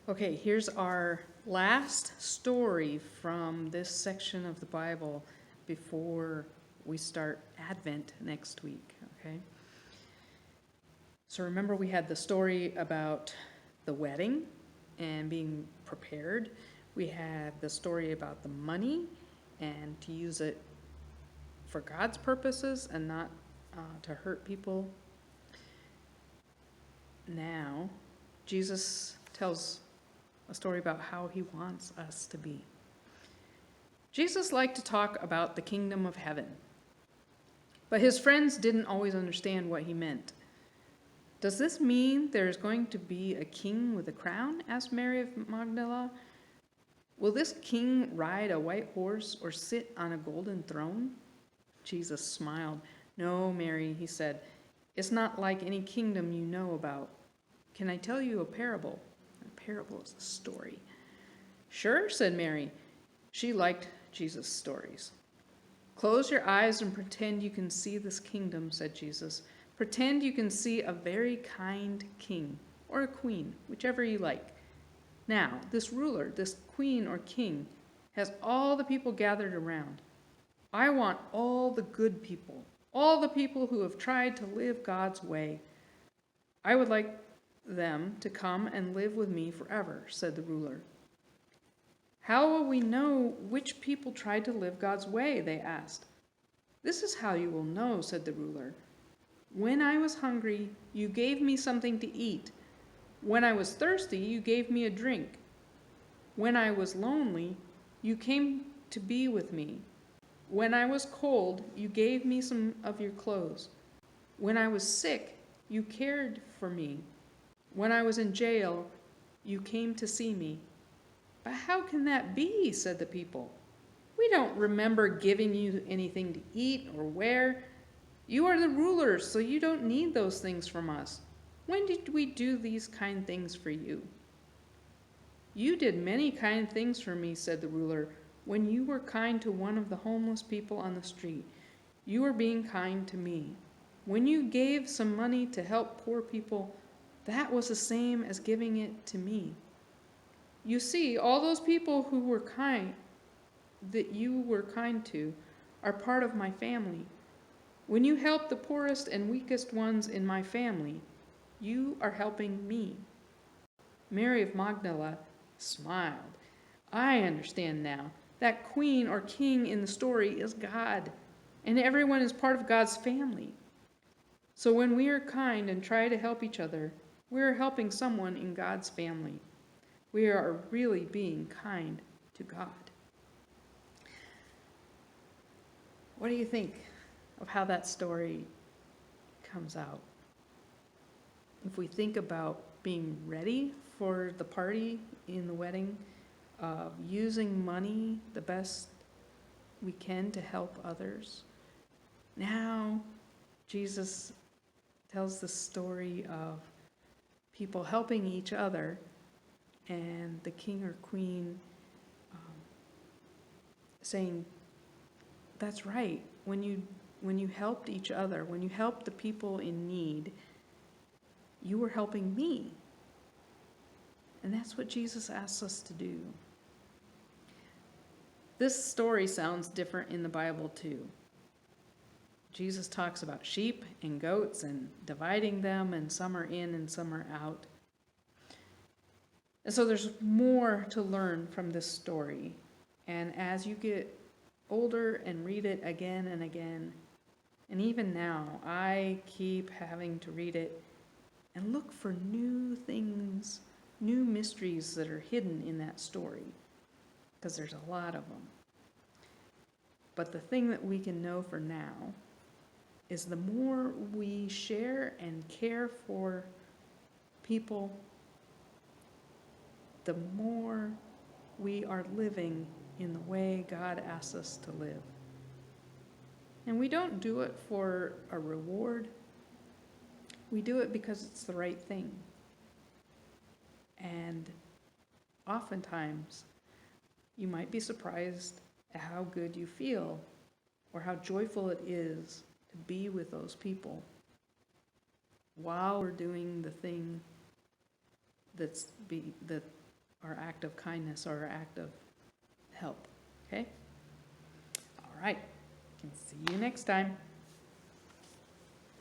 Okay, here's our last story from this section of the Bible before we start Advent next week, okay? So remember we had the story about the wedding and being prepared. We had the story about the money and to use it for God's purposes and not to hurt people. Now, Jesus tells a story about how he wants us to be. Jesus liked to talk about the kingdom of heaven, but his friends didn't always understand what he meant. Does this mean there's going to be a king with a crown? Asked Mary of Magdala. Will this king ride a white horse or sit on a golden throne? Jesus smiled. No, Mary, he said, it's not like any kingdom you know about. Can I tell you a parable? A parable is a story. Sure, said Mary. She liked Jesus' stories. Close your eyes and pretend you can see this kingdom, said Jesus. Pretend you can see a very kind king or a queen, whichever you like. Now, this ruler, this queen or king, has all the people gathered around. I want all the good people, all the people who have tried to live God's way. I would like them to come and live with me forever, said the ruler. How will we know which people tried to live God's way? They asked. This is how you will know, said the ruler. When I was hungry, you gave me something to eat. When I was thirsty, you gave me a drink. When I was lonely, you came to be with me. When I was cold, you gave me some of your clothes. When I was sick, you cared for me. When I was in jail, you came to see me. But how can that be? Said the people. We don't remember giving you anything to eat or wear. You are the rulers, so you don't need those things from us. When did we do these kind things for you? You did many kind things for me, said the ruler. When you were kind to one of the homeless people on the street, you were being kind to me. When you gave some money to help poor people, that was the same as giving it to me. You see, all those people who were kind, that you were kind to, are part of my family. When you help the poorest and weakest ones in my family, you are helping me. Mary of Magdala smiled. I understand now. That queen or king in the story is God, and everyone is part of God's family. So when we are kind and try to help each other, we are helping someone in God's family. We are really being kind to God. What do you think of how that story comes out? If we think about being ready for the party in the wedding, using money the best we can to help others. Now, Jesus tells the story of people helping each other and the king or queen saying, that's right, when you helped each other, when you helped the people in need, you were helping me. And that's what Jesus asks us to do. This story sounds different in the Bible too. Jesus talks about sheep and goats and dividing them, and some are in and some are out. And so there's more to learn from this story. And as you get older and read it again and again, and even now, I keep having to read it and look for new things, new mysteries that are hidden in that story, because there's a lot of them. But the thing that we can know for now is the more we share and care for people, the more we are living in the way God asks us to live. And we don't do it for a reward. We do it because it's the right thing. And oftentimes, you might be surprised at how good you feel or how joyful it is to be with those people while we're doing the thing that our act of kindness or our act of help. Okay? All right. See you next time.